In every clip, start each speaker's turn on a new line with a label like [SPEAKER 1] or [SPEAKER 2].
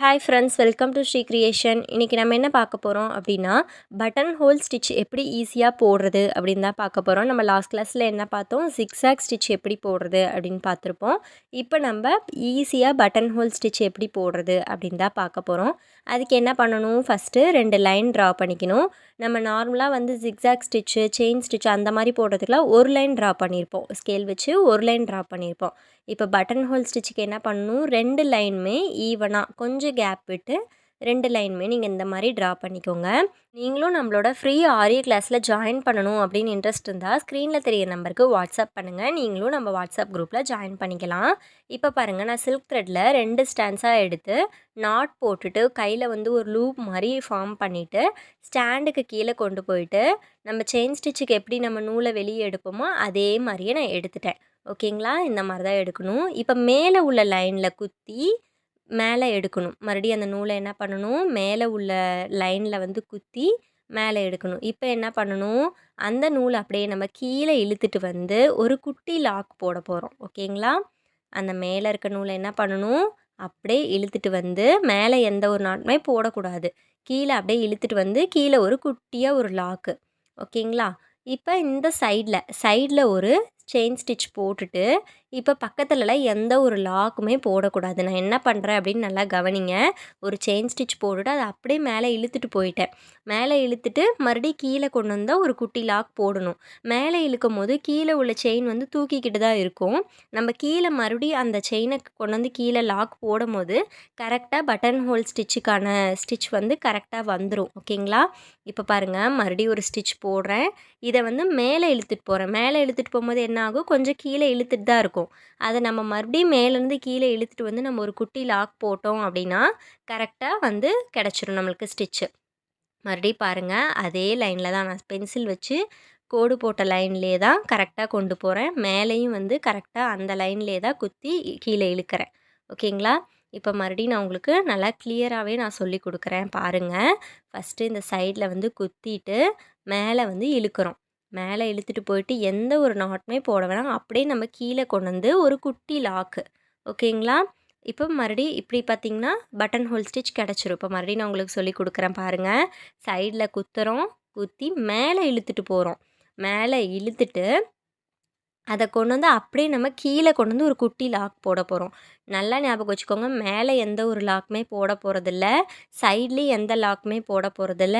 [SPEAKER 1] Hi friends, welcome to Sri creation. இன்றைக்கி நம்ம என்ன பார்க்க போகிறோம் அப்படின்னா, பட்டன் ஹோல் ஸ்டிச் எப்படி ஈஸியாக போடுறது அப்படின்னு தான் பார்க்க போகிறோம். நம்ம லாஸ்ட் கிளாஸில் என்ன பார்த்தோம், ஜிக்ஸாக் ஸ்டிச் எப்படி போடுறது அப்படின்னு பார்த்துருப்போம். இப்போ நம்ம ஈஸியாக பட்டன் ஹோல் ஸ்டிச் எப்படி போடுறது அப்படின்னு தான் பார்க்க போகிறோம். அதுக்கு என்ன பண்ணணும், ஃபஸ்ட்டு 2 லைன் ட்ரா பண்ணிக்கணும். நம்ம நார்மலாக வந்து ஜிக்ஸாக் ஸ்டிச்சு, செயின் ஸ்டிச் அந்த மாதிரி போடுறதுக்குலாம் ஒரு லைன் ட்ரா பண்ணியிருப்போம். ஸ்கேல் வச்சு ஒரு லைன் ட்ரா பண்ணியிருப்போம். இப்போ பட்டன் ஹோல் ஸ்டிச்சுக்கு என்ன பண்ணணும், 2 லைனுமே ஈவனாக கொஞ்சம் கேப் விட்டு 2 லைனுமே நீங்கள் இந்த மாதிரி ட்ரா பண்ணிக்கோங்க. நீங்களும் நம்மளோட ஃப்ரீ ஆரி கிளாஸில் ஜாயின் பண்ணணும் அப்படின்னு இன்ட்ரெஸ்ட் இருந்தால் ஸ்க்ரீனில் தெரிய நம்பருக்கு வாட்ஸ்அப் பண்ணுங்கள். நீங்களும் நம்ம வாட்ஸ்அப் குரூப்பில் ஜாயின் பண்ணிக்கலாம். இப்போ பாருங்கள், நான் சில்க் த்ரெட்டில் 2 ஸ்டாண்ட்ஸாக எடுத்து நாட் போட்டுட்டு கையில் வந்து ஒரு லூப் மாதிரி ஃபார்ம் பண்ணிவிட்டு ஸ்டாண்டுக்கு கீழே கொண்டு போயிட்டு நம்ம செயின் ஸ்டிச்சுக்கு எப்படி நம்ம நூலை வெளியே எடுப்போமோ அதே மாதிரியே நான் எடுத்துட்டேன். ஓகேங்களா, இந்த மாதிரி தான் எடுக்கணும். இப்போ மேலே உள்ள லைனில் குத்தி மேலே எடுக்கணும். மறுபடியும் அந்த நூலை என்ன பண்ணணும், மேலே உள்ள லைனில் வந்து குத்தி மேலே எடுக்கணும். இப்போ என்ன பண்ணணும், அந்த நூலை அப்படியே நம்ம கீழே இழுத்துட்டு வந்து ஒரு குட்டி லாக் போட போகிறோம். ஓகேங்களா, அந்த மேலே இருக்க நூலை என்ன பண்ணணும், அப்படியே இழுத்துட்டு வந்து மேலே எந்த ஒரு நாட்டுமே போடக்கூடாது. கீழே அப்படியே இழுத்துட்டு வந்து கீழே ஒரு குட்டியாக ஒரு லாக்கு. ஓகேங்களா, இப்போ இந்த சைடில் ஒரு செயின் ஸ்டிச் போட்டுட்டு இப்போ பக்கத்துலலாம் எந்த ஒரு லாக்குமே போடக்கூடாது. நான் என்ன பண்ணுறேன் அப்படின்னு நல்லா கவனிங்க. ஒரு செயின் ஸ்டிச் போட்டுட்டு அதை அப்படியே மேலே இழுத்துட்டு போயிட்டேன். மேலே இழுத்துட்டு மறுபடியும் கீழே கொண்டு வந்தால் ஒரு குட்டி லாக் போடணும். மேலே இழுக்கும் போது கீழே உள்ள செயின் வந்து தூக்கிக்கிட்டு தான் இருக்கும். நம்ம கீழே மறுபடியும் அந்த செயினை கொண்டு வந்து கீழே லாக் போடும் போது கரெக்டாக பட்டன் ஹோல் ஸ்டிச்சுக்கான ஸ்டிச் வந்து கரெக்டாக வந்துடும். ஓகேங்களா, இப்போ பாருங்கள், மறுபடியும் ஒரு ஸ்டிச் போடுறேன். இதை வந்து மேலே இழுத்துட்டு போகிறேன். மேலே இழுத்துட்டு போகும்போது என்ன ஆகும், கொஞ்சம் கீழே இழுத்துட்டு தான் இருக்கும். அதை நம்ம மறுபடியும் மேலேருந்து கீழே இழுத்துட்டு வந்து நம்ம ஒரு குட்டி லாக் போட்டோம் அப்படின்னா கரெக்டாக வந்து கிடச்சிரும் நம்மளுக்கு ஸ்டிச்சு. மறுபடியும் பாருங்கள், அதே லைனில் தான் நான் பென்சில் வச்சு கோடு போட்ட லைன்லேயே தான் கரெக்டாக கொண்டு போகிறேன். மேலேயும் வந்து கரெக்டாக அந்த லைன்லேயே தான் குத்தி கீழே இழுக்கிறேன். ஓகேங்களா, இப்போ மறுபடியும் நான் உங்களுக்கு நல்லா கிளியராகவே நான் சொல்லி கொடுக்குறேன் பாருங்கள். ஃபஸ்ட்டு இந்த சைடில் வந்து குத்திட்டு மேலே வந்து இழுக்கிறோம். மேலே இழுத்துட்டு போயிட்டு எந்த ஒரு நாட்டுமே போட வேணாம். அப்படியே நம்ம கீழே கொண்டு வந்து ஒரு குட்டி லாக்கு. ஓகேங்களா, இப்போ மறுபடியும் இப்படி பார்த்திங்கன்னா பட்டன் ஹோல் ஸ்டிச் கிடச்சிரும். இப்போ மறுபடியும் நான் உங்களுக்கு சொல்லி கொடுக்குறேன் பாருங்கள். சைடில் குத்துறோம், குத்தி மேலே இழுத்துட்டு போகிறோம். மேலே இழுத்துட்டு அதை கொண்டு வந்து அப்படியே நம்ம கீழே கொண்டு வந்து ஒரு குட்டி லாக் போட போகிறோம். நல்லா ஞாபகம் வச்சுக்கோங்க, மேலே எந்த ஒரு லாக்குமே போட போகிறதில்ல, சைட்லேயும் எந்த லாக்குமே போட போகிறதில்ல.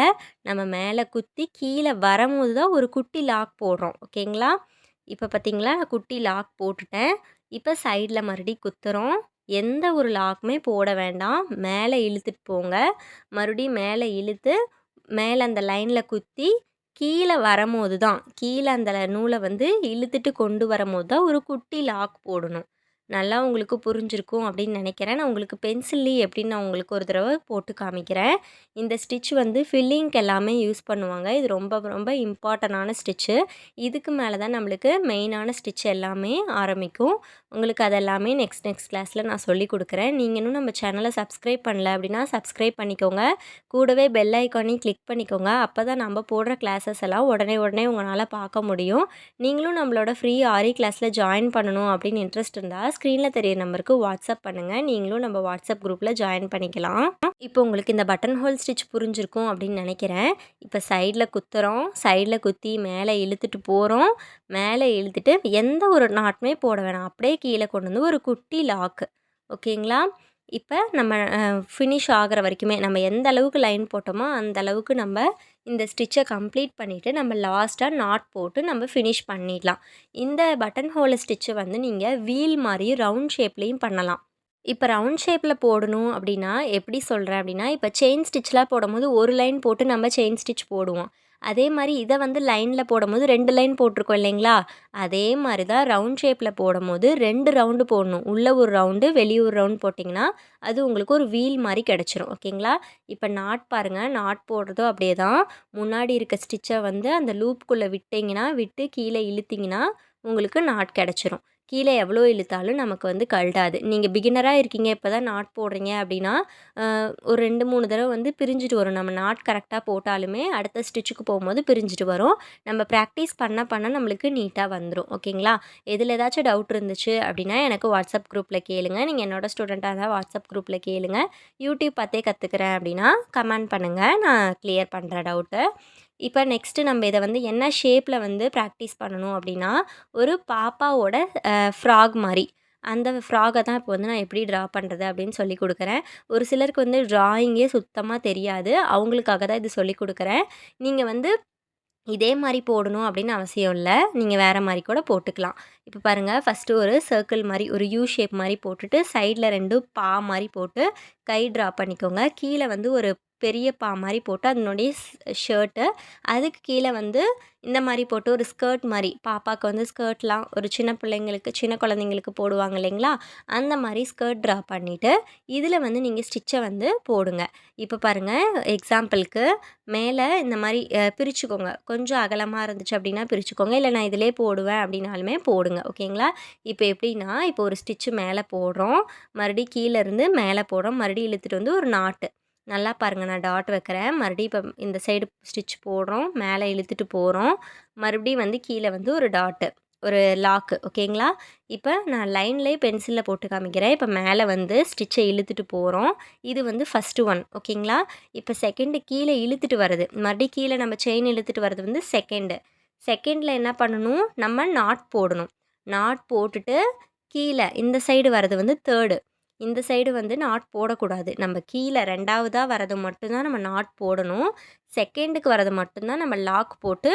[SPEAKER 1] நம்ம மேலே குத்தி கீழே வரும்போது தான் ஒரு குட்டி லாக் போடுறோம். ஓகேங்களா, இப்போ பார்த்திங்களா, நான் குட்டி லாக் போட்டுட்டேன். இப்போ சைடில் மறுபடியும் குத்துறோம். எந்த ஒரு லாக்குமே போட வேண்டாம். மேலே இழுத்துட்டு போங்க. மறுபடியும் மேலே இழுத்து மேலே அந்த லைனில் குத்தி கீழே வரும்போது தான், கீழே அந்த நூலை வந்து இழுத்துட்டு கொண்டு வரும்போது தான் ஒரு குட்டி லாக் போடணும். நல்லா உங்களுக்கு புரிஞ்சிருக்கும் அப்படின்னு நினைக்கிறேன். நான் உங்களுக்கு பென்சில்லே எப்படின்னு நான் உங்களுக்கு ஒரு தடவை போட்டு காமிக்கிறேன். இந்த ஸ்டிச் வந்து ஃபில்லிங்க்கு எல்லாமே யூஸ் பண்ணுவாங்க. இது ரொம்ப ரொம்ப இம்பார்ட்டண்டான ஸ்டிச்சு. இதுக்கு மேலே தான் நம்மளுக்கு மெயினான ஸ்டிச் எல்லாமே ஆரம்பிக்கும். உங்களுக்கு அதெல்லாமே நெக்ஸ்ட் கிளாஸில் நான் சொல்லி கொடுக்குறேன். நீங்கள் இன்னும் நம்ம சேனலை சப்ஸ்கிரைப் பண்ணல அப்படின்னா சப்ஸ்கிரைப் பண்ணிக்கோங்க. கூடவே பெல் ஐக்கானையும் கிளிக் பண்ணிக்கோங்க. அப்போ தான் நம்ம போடுற கிளாஸஸ் எல்லாம் உடனே உங்களால் பார்க்க முடியும். நீங்களும் நம்மளோட ஃப்ரீ ஆரி கிளாஸில் ஜாயின் பண்ணணும் அப்படின்னு இன்ட்ரெஸ்ட் இருந்தால் ஸ்க்ரீனில் தெரிய நம்பருக்கு வாட்ஸ்அப் பண்ணுங்கள். நீங்களும் நம்ம வாட்ஸ்அப் குரூப்பில் ஜாயின் பண்ணிக்கலாம். இப்போ உங்களுக்கு இந்த பட்டன் ஹோல் ஸ்டிச் புரிஞ்சிருக்கும் அப்படின்னு நினைக்கிறேன். இப்போ சைடில் குத்துறோம், சைடில் குத்தி மேலே இழுத்துட்டு போகிறோம். மேலே இழுத்துட்டு எந்த ஒரு நாட்டுமே போட வேணாம். அப்படியே கீழே கொண்டு வந்து ஒரு குட்டி லாக்கு. ஓகேங்களா, இப்போ நம்ம ஃபினிஷ் ஆகிற வரைக்குமே நம்ம எந்த அளவுக்கு லைன் போட்டோமோ அந்த அளவுக்கு நம்ம இந்த ஸ்டிச்சை கம்ப்ளீட் பண்ணிவிட்டு நம்ம லாஸ்ட்டாக நாட் போட்டு நம்ம ஃபினிஷ் பண்ணிடலாம். இந்த பட்டன் ஹோல் ஸ்டிச்சை வந்து நீங்கள் வீல் மாதிரி ரவுண்ட் ஷேப்லேயும் பண்ணலாம். இப்போ ரவுண்ட் ஷேப்பில் போடணும் அப்படின்னா எப்படி சொல்கிறேன் அப்படின்னா, இப்போ செயின் ஸ்டிச்லாம் போடும்போது ஒரு லைன் போட்டு நம்ம செயின் ஸ்டிச் போடுவோம். அதே மாதிரி இதை வந்து லைனில் போடும்போது 2 லைன் போட்டிருக்கோம் இல்லைங்களா, அதே மாதிரி தான் ரவுண்ட் ஷேப்பில் போடும்போது 2 ரவுண்டு போடணும். உள்ளே ஒரு ரவுண்டு, வெளியே ஒரு ரவுண்ட் போட்டிங்கன்னா அது உங்களுக்கு ஒரு வீல் மாதிரி கிடச்சிரும். ஓகேங்களா, இப்போ நாட் பாருங்கள், நாட் போடுறதும் அப்படியே தான். முன்னாடி இருக்க ஸ்டிச்சை வந்து அந்த லூப்புக்குள்ளே விட்டிங்கன்னா விட்டு கீழே இழுத்திங்கன்னா உங்களுக்கு நாட் கிடச்சிரும். கீழே எவ்வளோ இழுத்தாலும் நமக்கு வந்து கழட்டாது. நீங்கள் பிகினராக இருக்கீங்க, இப்போ தான் நாட் போடுறீங்க அப்படின்னா ஒரு 2, 3 தடவை வந்து பிரிஞ்சுட்டு வரும். நம்ம நாட் கரெக்டாக போட்டாலுமே அடுத்த ஸ்டிச்சுக்கு போகும்போது பிரிஞ்சுட்டு வரும். நம்ம ப்ராக்டிஸ் பண்ண பண்ண நம்மளுக்கு நீட்டாக வந்துடும். ஓகேங்களா? இதில் ஏதாச்சும் டவுட் இருந்துச்சு அப்படின்னா எனக்கு வாட்ஸ்அப் குரூப்பில் கேளுங்க. நீங்கள் என்னோட ஸ்டூடெண்ட்டாக இருந்தால் வாட்ஸ்அப் குரூப்பில் கேளுங்க. யூடியூப் பார்த்தே கற்றுக்கிறேன் அப்படின்னா கமெண்ட் பண்ணுங்கள். நான் கிளியர் பண்ணுறேன் டவுட்டு. இப்போ நெக்ஸ்ட்டு நம்ம இதை வந்து என்ன ஷேப்பில் வந்து ப்ராக்டிஸ் பண்ணணும் அப்படின்னா, ஒரு பாப்பாவோட ஃப்ராக் மாரி. அந்த ஃப்ராகை தான் இப்போ வந்து நான் எப்படி ட்ரா பண்ணுறது அப்படின்னு சொல்லிக் கொடுக்குறேன். ஒரு சிலருக்கு வந்து ட்ராயிங்கே சுத்தமாக தெரியாது. அவங்களுக்காக தான் இது சொல்லிக் கொடுக்குறேன். நீங்கள் வந்து இதே மாரி போடணும் அப்படின்னு அவசியம் இல்ல. நீங்க வேற மாரி கூட போட்டுக்கலாம். இப்போ பாருங்க, ஃபஸ்ட்டு ஒரு சர்க்கிள் மாரி, ஒரு யூ ஷேப் மாரி போட்டுட்டு, சைடில் 2 பா மாரி போட்டு, கை ட்ரா பண்ணிக்கோங்க. கீழ வந்து ஒரு பெரிய பா மாரி போட்டு, அதனுடைய ஷர்ட்டு, அதுக்கு கீழ வந்து இந்த மாரி போட்டு ஒரு ஸ்கர்ட் மாரி, பாப்பாக்கு வந்து ஸ்கர்ட்லாம் ஒரு சின்ன பிள்ளைங்களுக்கு, சின்ன குழந்தைங்களுக்கு போடுவாங்க இல்லைங்களா? அந்த மாரி ஸ்கர்ட் ட்ரா பண்ணிட்டு, இதில வந்து நீங்க ஸ்டிச்சை வந்து போடுங்க. இப்போ பாருங்க, எக்ஸாம்பிளுக்கு மேலே இந்த மாதிரி பிரிச்சுக்கோங்க. கொஞ்சம் அகலமாக இருந்துச்சு அப்படின்னா பிரிச்சுக்கோங்க. இல்லை நான் இதிலே போடுவேன் அப்படின்னாலுமே போடுங்க. ஓகேங்களா? இப்போ எப்படின்னா, இப்போ ஒரு ஸ்டிச்சு மேலே போடுறோம். மறுபடியும் கீழேருந்து மேலே போடுறோம். மறுபடியும் இழுத்துட்டு வந்து ஒரு நாட்டு. நல்லா பாருங்கள், நான் டாட் வைக்கிறேன். மறுபடியும் இப்போ இந்த சைடு ஸ்டிச் போடுறோம். மேலே இழுத்துட்டு போகிறோம். மறுபடியும் வந்து கீழே வந்து ஒரு டாட்டு. ஒரு லாக்கு. ஓகேங்களா? இப்போ நான் லைன்லேயே பென்சிலில் போட்டு காமிக்கிறேன். இப்போ மேலே வந்து ஸ்டிச்சை இழுத்துட்டு போகிறோம். இது வந்து ஃபஸ்ட்டு ஒன். ஓகேங்களா? இப்போ செகண்டு கீழே இழுத்துட்டு வருது. மறுபடியும் கீழே நம்ம செயின் இழுத்துட்டு வர்றது வந்து செகண்டு. செகண்டில் என்ன பண்ணணும்? நம்ம நாட் போடணும். நாட் போட்டுட்டு கீழே இந்த சைடு வர்றது வந்து தேர்டு. இந்த சைடு வந்து நாட் போடக்கூடாது. நம்ம கீழே 2வதா வர்றது மட்டும் தான் நம்ம நாட் போடணும். செகண்டுக்கு வர்றது மட்டும் தான் நம்ம லாக் போட்டு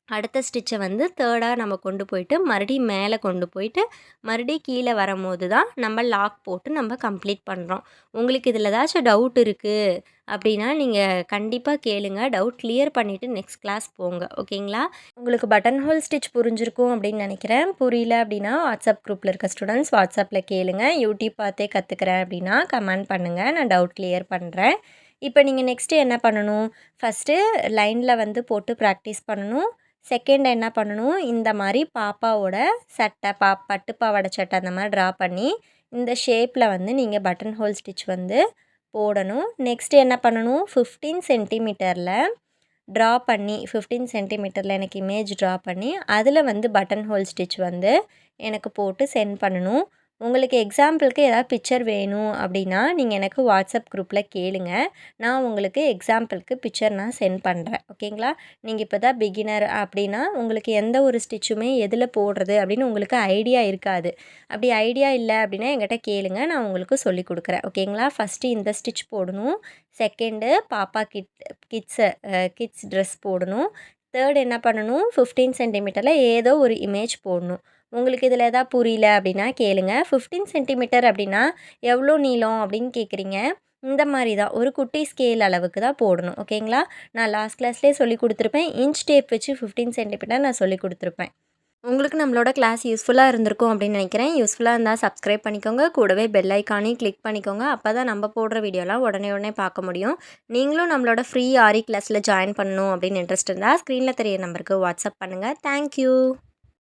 [SPEAKER 1] அடுத்த ஸ்டிச்சை வந்து தேர்டாக நம்ம கொண்டு போயிட்டு மறுபடியும் மேலே கொண்டு போயிட்டு மறுபடியும் கீழே வரும்போது தான் நம்ம லாக் போட்டு நம்ம கம்ப்ளீட் பண்ணுறோம். உங்களுக்கு இதில் ஏதாச்சும் டவுட் இருக்குது அப்படின்னா நீங்கள் கண்டிப்பாக கேளுங்க. டவுட் கிளியர் பண்ணிவிட்டு நெக்ஸ்ட் கிளாஸ் போங்க. ஓகேங்களா? உங்களுக்கு பட்டன் ஹோல் ஸ்டிச் புரிஞ்சிருக்கும் அப்படின்னு நினைக்கிறேன். புரியல அப்படின்னா வாட்ஸ்அப் குரூப்பில் இருக்க ஸ்டூடெண்ட்ஸ் வாட்ஸ்அப்பில் கேளுங்க. யூடியூப் பார்த்தே கற்றுக்கிறேன் அப்படின்னா கமெண்ட் பண்ணுங்கள். நான் டவுட் கிளியர் பண்ணுறேன். இப்போ நீங்கள் நெக்ஸ்ட்டு என்ன பண்ணணும்? ஃபஸ்ட்டு லைனில் வந்து போட்டு ப்ராக்டிஸ் பண்ணணும். செகண்ட் என்ன பண்ணணும்? இந்த மாதிரி பாப்பாவோட சட்டை, பட்டு பாவாடை சட்டை அந்த மாதிரி ட்ரா பண்ணி இந்த ஷேப்பில் வந்து நீங்கள் பட்டன் ஹோல் ஸ்டிச் வந்து போடணும். நெக்ஸ்ட்டு என்ன பண்ணணும்? 15 சென்டிமீட்டரில் ட்ரா பண்ணி 15 சென்டிமீட்டரில் எனக்கு இமேஜ் ட்ரா பண்ணி அதில் வந்து பட்டன் ஹோல் ஸ்டிச் வந்து எனக்கு போட்டு சென்ட் பண்ணணும். உங்களுக்கு எக்ஸாம்பிளுக்கு ஏதாவது பிக்சர் வேணும் அப்படின்னா நீங்கள் எனக்கு வாட்ஸ்அப் குரூப்பில் கேளுங்க. நான் உங்களுக்கு எக்ஸாம்பிளுக்கு பிக்சர் நான் சென்ட் பண்ணுறேன். ஓகேங்களா? நீங்கள் இப்போ தான் பிகினர் அப்படின்னா உங்களுக்கு எந்த ஒரு ஸ்டிச்சுமே எதில் போடுறது அப்படின்னு உங்களுக்கு ஐடியா இருக்காது. அப்படி ஐடியா இல்லை அப்படின்னா என்கிட்ட கேளுங்க, நான் உங்களுக்கு சொல்லி கொடுக்குறேன். ஓகேங்களா? ஃபஸ்ட்டு இந்த ஸ்டிச் போடணும். செகண்டு பாப்பா கிட்ஸ் ட்ரெஸ் போடணும். தேர்ட் என்ன பண்ணணும்? 15 சென்டிமீட்டரில் ஏதோ ஒரு இமேஜ் போடணும். உங்களுக்கு இதில் எதாவது புரியல அப்படின்னா கேளுங்க. 15 சென்டிமீட்டர் அப்படின்னா எவ்வளோ நீளம் அப்படின்னு கேட்குறீங்க. இந்த மாதிரி தான் ஒரு குட்டி ஸ்கேல் அளவுக்கு தான் போடணும். ஓகேங்களா? நான் லாஸ்ட் கிளாஸ்லேயே சொல்லி கொடுத்துருப்பேன். இன்ச் டேப் வச்சு 15 சென்டிமீட்டர் நான் சொல்லி கொடுத்துருப்பேன். உங்களுக்கு நம்மளோட கிளாஸ் யூஸ்ஃபுல்லாக இருந்திருக்கும் அப்படின்னு நினைக்கிறேன். யூஸ்ஃபுல்லாக இருந்தால் சப்ஸ்கிரைப் பண்ணிக்கோங்க. கூடவே பெல் ஐக்கானையும் கிளிக் பண்ணிக்கோங்க. அப்போ தான் நம்ம போடுற வீடியோலாம் உடனே பார்க்க முடியும். நீங்களும் நம்மளோட ஃப்ரீ ஆரி கிளாஸில் ஜாயின் பண்ணணும் அப்படின்னு இன்ட்ரெஸ்ட் இருந்தால் ஸ்க்ரீனில் தெரிய நம்பருக்கு வாட்ஸ்அப் பண்ணுங்கள். தேங்க்யூ.